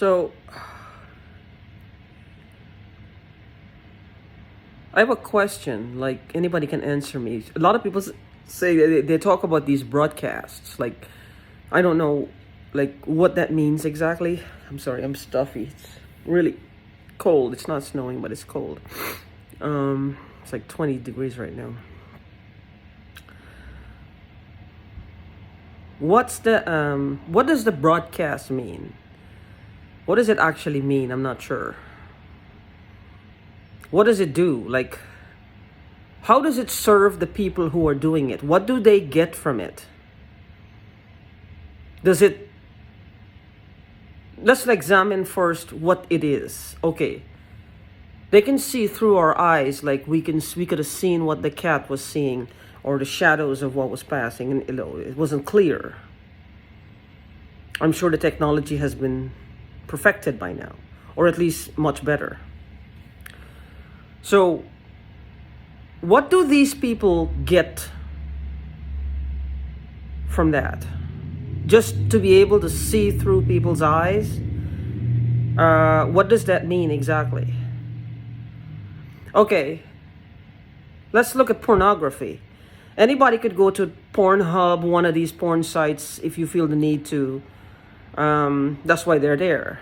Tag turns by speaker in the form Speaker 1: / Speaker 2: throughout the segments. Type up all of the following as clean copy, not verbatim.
Speaker 1: So, I have a question. Like, anybody can answer me. A lot of people say they talk about these broadcasts. Like, I don't know, like, what that means exactly. I'm sorry, I'm stuffy. It's really cold. It's not snowing, but it's cold. It's like 20 degrees right now. What does the broadcast mean? What does it actually mean? I'm not sure. What does it do? Like, how does it serve the people who are doing it? What do they get from it? Let's examine first what it is. Okay. They can see through our eyes, like we could have seen what the cat was seeing or the shadows of what was passing, and it wasn't clear. I'm sure the technology has been perfected by now, or at least much better. So, what do these people get from that? Just to be able to see through people's eyes? What does that mean exactly? Okay, let's look at pornography. Anybody could go to Pornhub, one of these porn sites, if you feel the need to. That's why they're there.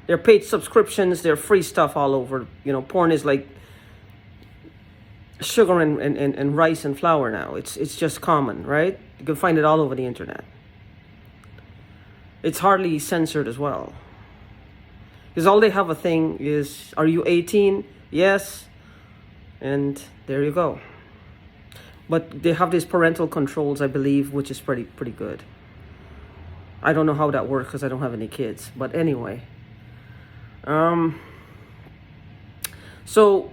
Speaker 1: They're paid subscriptions, they're free stuff all over. You know, porn is like sugar and rice and flour now. It's just common, right? You can find it all over the internet. It's hardly censored as well. Because all they have a thing is, are you 18? Yes. And there you go. But they have these parental controls, I believe, which is pretty good. I don't know how that works because I don't have any kids. But anyway. So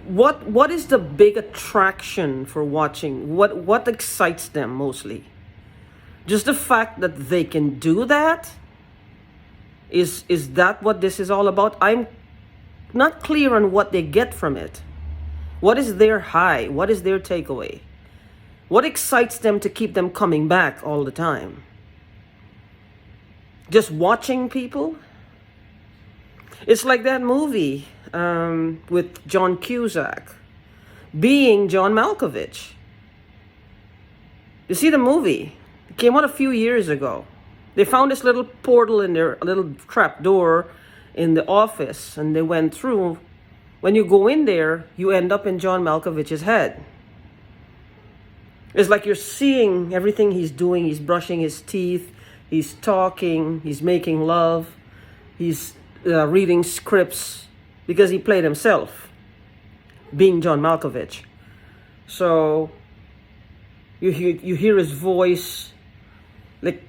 Speaker 1: what is the big attraction for watching? What excites them mostly? Just the fact that they can do that? Is that what this is all about? I'm not clear on what they get from it. What is their high? What is their takeaway? What excites them to keep them coming back all the time? Just watching people? It's like that movie with John Cusack, Being John Malkovich. You see the movie? It came out a few years ago. They found this little portal in there, a little trap door in the office, and they went through. When you go in there, you end up in John Malkovich's head. It's like you're seeing everything he's doing. He's brushing his teeth, he's talking, he's making love, he's reading scripts, because he played himself, being John Malkovich. So you hear his voice. Like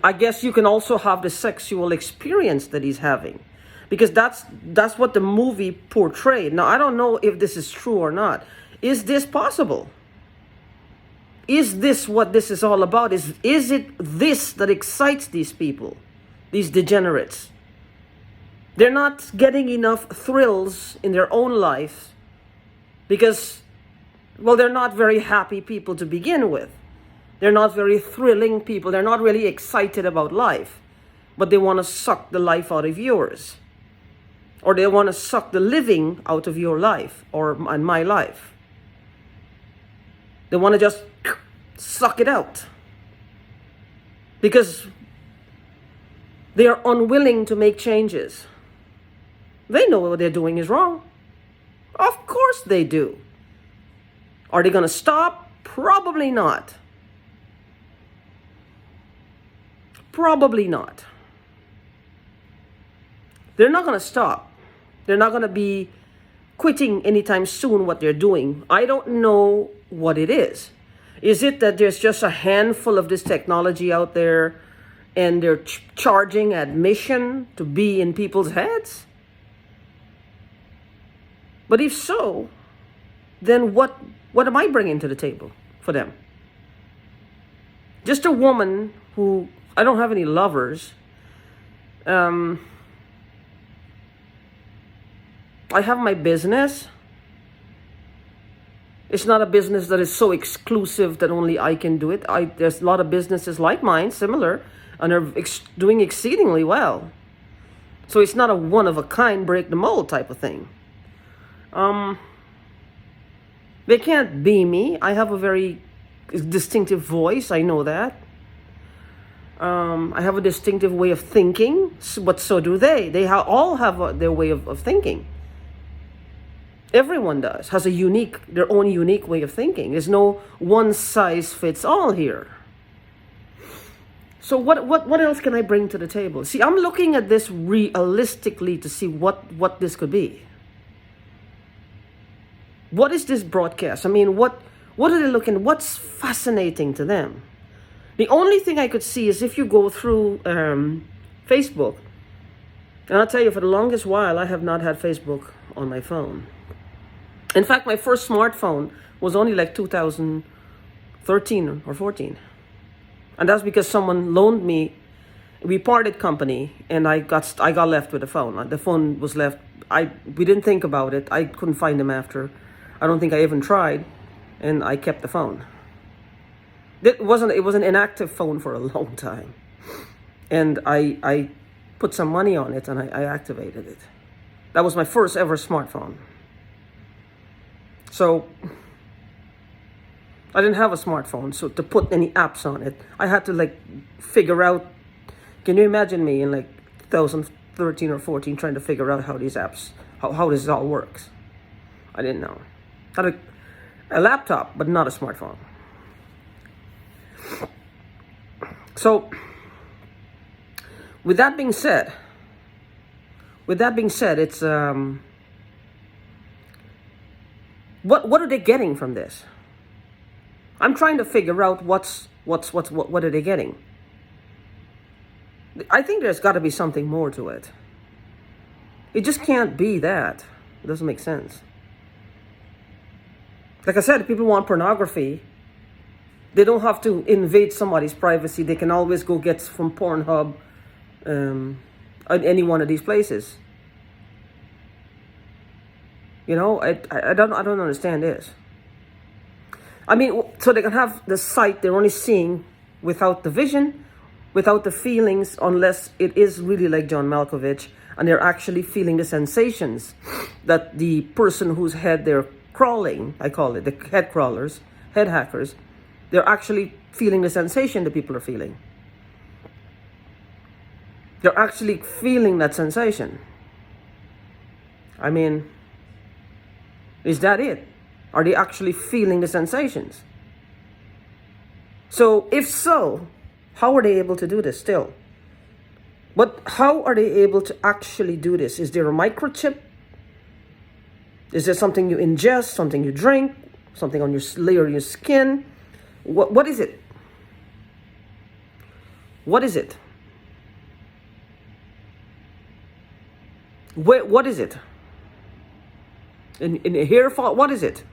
Speaker 1: I guess you can also have the sexual experience that he's having, because that's what the movie portrayed. Now I don't know if this is true or not. Is this possible? Is this what this is all about? Is it this that excites these people, these degenerates? They're not getting enough thrills in their own life because, well, they're not very happy people to begin with. They're not very thrilling people. They're not really excited about life. But they want to suck the life out of yours. Or they want to suck the living out of your life and my life. They want to just suck it out. Because they are unwilling to make changes. They know what they're doing is wrong. Of course they do. Are they going to stop? Probably not. Probably not. They're not going to stop. They're not going to be quitting anytime soon what they're doing. I don't know what it is. Is it that there's just a handful of this technology out there and they're charging admission to be in people's heads? But if so, then what am I bringing to the table for them? Just a woman who, I don't have any lovers. I have my business. It's not a business that is so exclusive that only I can do it. There's a lot of businesses like mine, similar. and they're doing exceedingly well. So it's not a one-of-a-kind, break the mold type of thing. They can't be me. I have a very distinctive voice. I know that. I have a distinctive way of thinking, but so do they. They all have their way of thinking. Everyone has their own unique way of thinking. There's no one size fits all here. So what else can I bring to the table? See, I'm looking at this realistically to see what this could be. What is this broadcast? I mean, what are they looking? What's fascinating to them? The only thing I could see is if you go through Facebook, and I'll tell you, for the longest while, I have not had Facebook on my phone. In fact, my first smartphone was only like 2013 or 14. And that's because someone loaned me, we parted company, and I got left with the phone. The phone was left, we didn't think about it. I couldn't find them after. I don't think I even tried, and I kept the phone. It was an inactive phone for a long time. And I put some money on it, and I activated it. That was my first ever smartphone. So I didn't have a smartphone, so to put any apps on it, I had to like figure out. Can you imagine me in like 2013 or 14 trying to figure out how these apps, how this all works? I didn't know. Had a laptop, but not a smartphone. So with that being said, it's what are they getting from this? I'm trying to figure out what are they getting? I think there's got to be something more to it. It just can't be that. It doesn't make sense. Like I said, people want pornography. They don't have to invade somebody's privacy. They can always go get from Pornhub, any one of these places. You know, I don't understand this. I mean, so they can have the sight they're only seeing without the vision, without the feelings, unless it is really like John Malkovich, and they're actually feeling the sensations that the person whose head they're crawling, I call it, the head crawlers, head hackers, they're actually feeling the sensation that people are feeling. They're actually feeling that sensation. I mean, is that it? Are they actually feeling the sensations? So, if so, how are they able to do this still? But how are they able to actually do this? Is there a microchip? Is there something you ingest, something you drink, something on your layer of your skin? What is it? What is it? What is it? In a hair fall, what is it?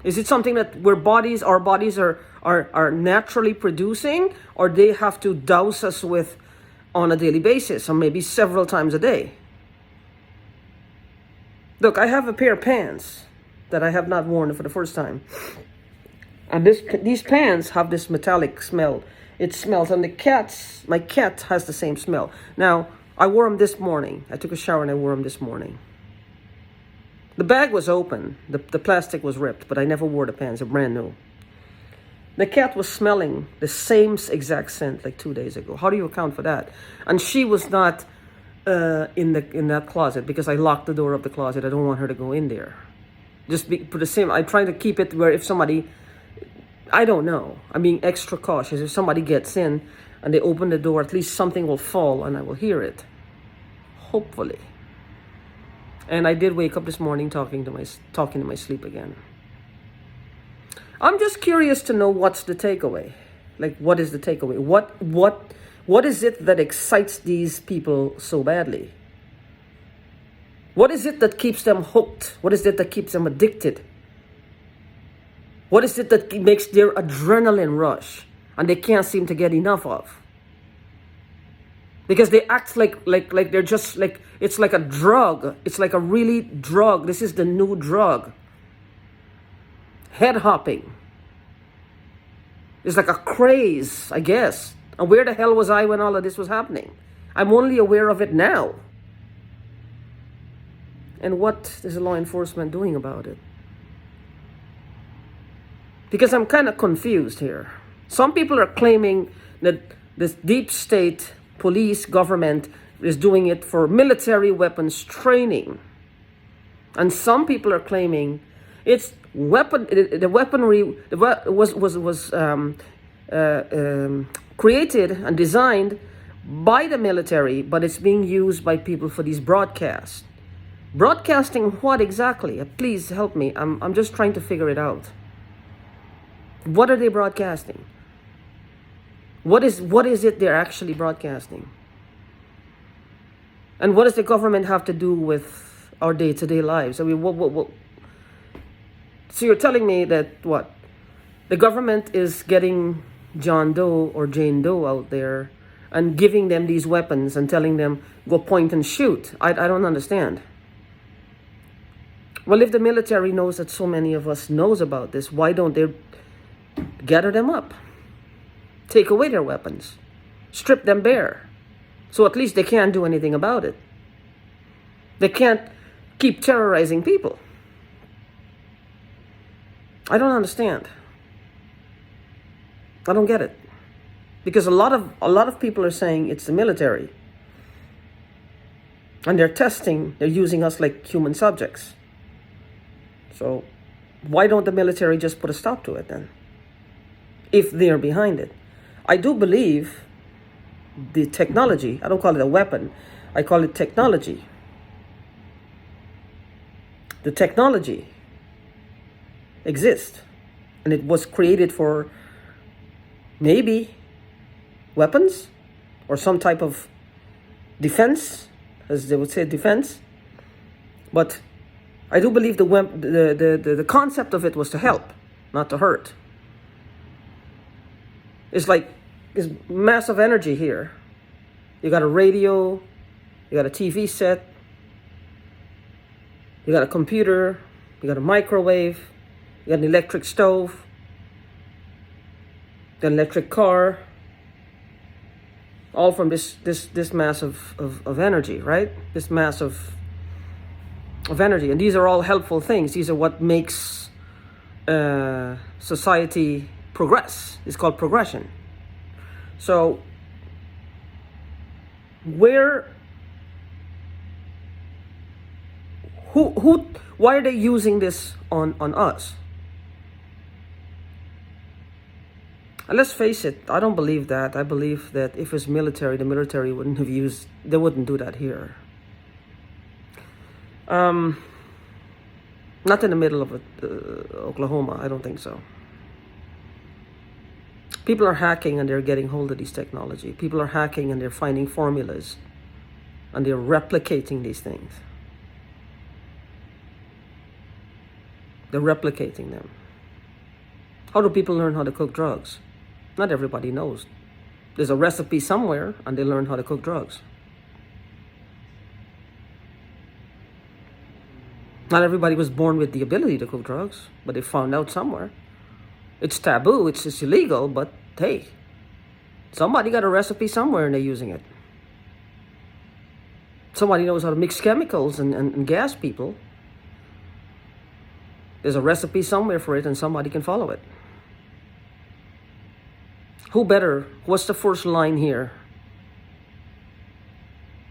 Speaker 1: Is it something that our bodies are naturally producing, or they have to douse us with on a daily basis, or maybe several times a day? Look, I have a pair of pants that I have not worn for the first time. And these pants have this metallic smell. It smells, and my cat has the same smell. Now, I wore them this morning. I took a shower and I wore them this morning. The bag was open. The plastic was ripped, but I never wore the pants. They're brand new. The cat was smelling the same exact scent like 2 days ago. How do you account for that? And she was not in that closet because I locked the door of the closet. I don't want her to go in there. For the same, I try to keep it where if somebody, I don't know, I'm being extra cautious. If somebody gets in and they open the door, at least something will fall and I will hear it. Hopefully. And I did wake up this morning talking to my sleep again. I'm just curious to know what's the takeaway. Like, what is the takeaway? What is it that excites these people so badly? What is it that keeps them hooked? What is it that keeps them addicted? What is it that makes their adrenaline rush and they can't seem to get enough of? Because they act like they're just like, it's like a drug. It's like a really drug. This is the new drug. Head hopping. It's like a craze, I guess. And where the hell was I when all of this was happening? I'm only aware of it now. And what is the law enforcement doing about it? Because I'm kind of confused here. Some people are claiming that this deep state police government is doing it for military weapons training. And some people are claiming it's the weaponry was created and designed by the military, but it's being used by people for these broadcasts. Broadcasting what exactly? Please help me. I'm just trying to figure it out. What are they broadcasting? What is it they're actually broadcasting? And what does the government have to do with our day-to-day lives? I mean, what? So you're telling me that what? The government is getting John Doe or Jane Doe out there and giving them these weapons and telling them, go point and shoot. I don't understand. Well, if the military knows that so many of us knows about this, why don't they gather them up? Take away their weapons. Strip them bare. So at least they can't do anything about it. They can't keep terrorizing people. I don't understand. I don't get it. Because a lot of people are saying it's the military. And they're using us like human subjects. So why don't the military just put a stop to it then? If they're behind it. I do believe the technology, I don't call it a weapon, I call it technology. The technology exists. And it was created for maybe weapons or some type of defense, as they would say, defense. But I do believe the concept of it was to help, not to hurt. It's like this massive energy here. You got a radio, you got a TV set, you got a computer, you got a microwave, you got an electric stove, an electric car, all from this mass of energy, right? This mass of energy. And these are all helpful things. These are what makes society progress. It's called progression. So why are they using this on us? And let's face it, I don't believe that. I believe that if it's military, the military they wouldn't do that here. Not in the middle of Oklahoma, I don't think so. People are hacking and they're getting hold of these technology. People are hacking and they're finding formulas and they're replicating these things. They're replicating them. How do people learn how to cook drugs? Not everybody knows. There's a recipe somewhere and they learn how to cook drugs. Not everybody was born with the ability to cook drugs, but they found out somewhere. It's taboo, it's illegal, but hey, somebody got a recipe somewhere and they're using it. Somebody knows how to mix chemicals and gas people. There's a recipe somewhere for it and somebody can follow it. Who better? What's the first line here?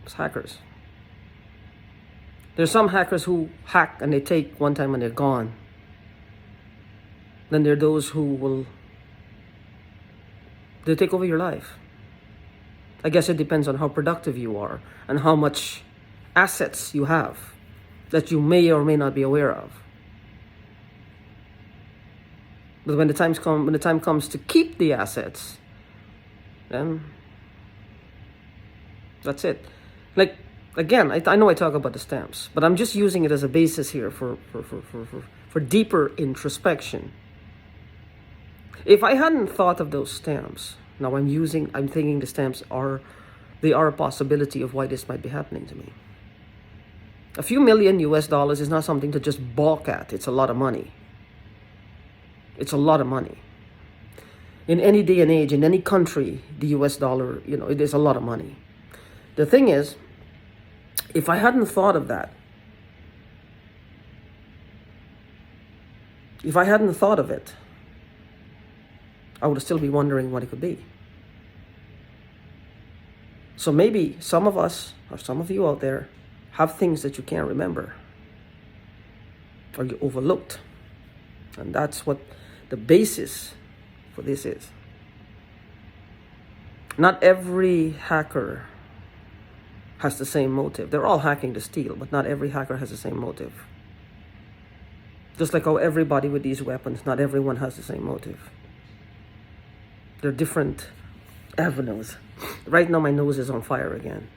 Speaker 1: It's hackers. There's some hackers who hack and they take one time and they're gone. Then there are those who they take over your life. I guess it depends on how productive you are and how much assets you have that you may or may not be aware of. But when the time comes to keep the assets, then that's it. Like, again, I know I talk about the stamps, but I'm just using it as a basis here for deeper introspection. If I hadn't thought of those stamps, now I'm thinking the stamps are a possibility of why this might be happening to me. A few million US dollars is not something to just balk at. It's a lot of money. It's a lot of money. In any day and age, in any country, the US dollar, it is a lot of money. The thing is, if I hadn't thought of that, if I hadn't thought of it, I would still be wondering what it could be. So maybe some of us, or some of you out there, have things that you can't remember, or you overlooked. And that's what the basis for this is. Not every hacker has the same motive. They're all hacking to steal, but not every hacker has the same motive. Just like how everybody with these weapons, not everyone has the same motive. They're different avenues. Right now my nose is on fire again.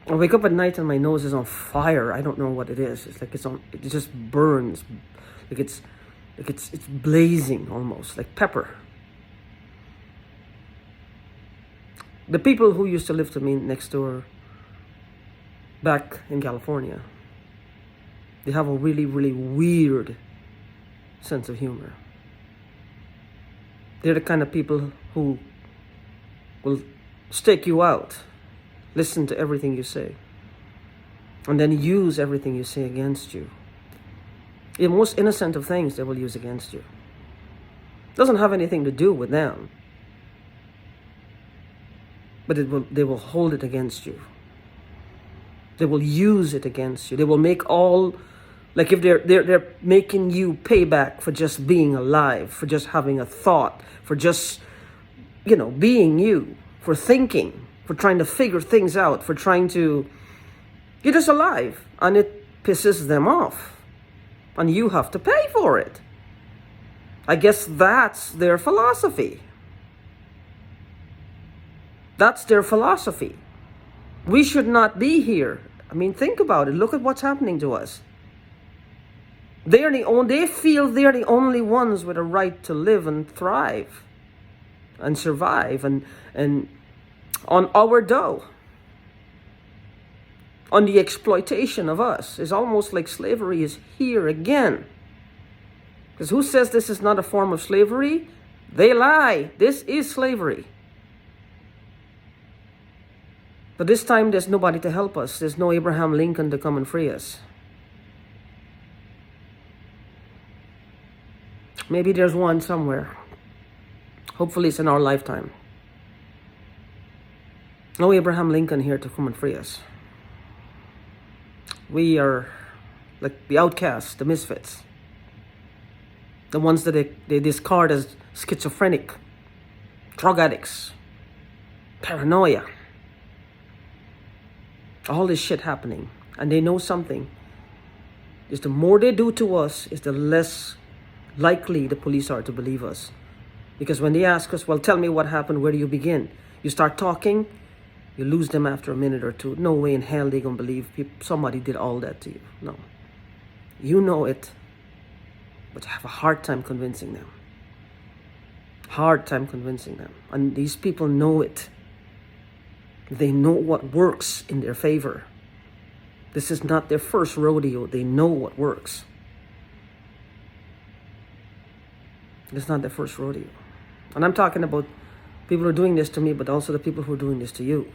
Speaker 1: I wake up at night and my nose is on fire. I don't know what it is. It's like it just burns. Like it's blazing almost, like pepper. The people who used to live to me next door back in California, they have a really, really weird sense of humor. They're the kind of people who will stake you out, listen to everything you say, and then use everything you say against you. The most innocent of things they will use against you. Doesn't have anything to do with them, but they will hold it against you. They will use it against you. They will make all, like if they're making you pay back for just being alive, for just having a thought, for just, being you, for thinking, for trying to figure things out, for trying to, you're just alive, and it pisses them off. And you have to pay for it. I guess that's their philosophy. That's their philosophy. We should not be here. I mean, think about it. Look at what's happening to us. They feel they're the only ones with a right to live and thrive and survive and on our dough. On the exploitation of us. It's almost like slavery is here again. Because who says this is not a form of slavery? They lie. This is slavery. But this time there's nobody to help us. There's no Abraham Lincoln to come and free us. Maybe there's one somewhere. Hopefully it's in our lifetime. No Abraham Lincoln here to come and free us. We are like the outcasts, the misfits. The ones that they discard as schizophrenic, drug addicts, paranoia. All this shit happening. And they know something. Is the more they do to us, is the less likely the police are to believe us. Because when they ask us, well, tell me what happened, where do you begin? You start talking, you lose them after a minute or two. No way in hell they're going to believe somebody did all that to you. No. You know it, but you have a hard time convincing them. Hard time convincing them. And these people know it. They know what works in their favor. This is not their first rodeo. They know what works. It's not their first rodeo. And I'm talking about people who are doing this to me, but also the people who are doing this to you.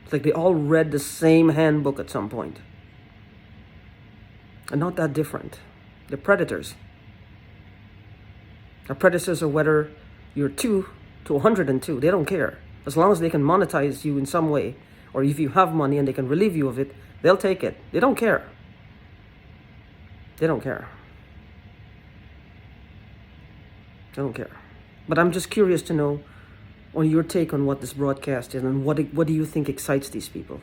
Speaker 1: It's like they all read the same handbook at some point. And not that different. They're predators. Our predators are whether you're 2 to 102. They don't care. As long as they can monetize you in some way, or if you have money and they can relieve you of it, they'll take it. They don't care. They don't care. They don't care. But I'm just curious to know on your take on what this broadcast is and what do you think excites these people?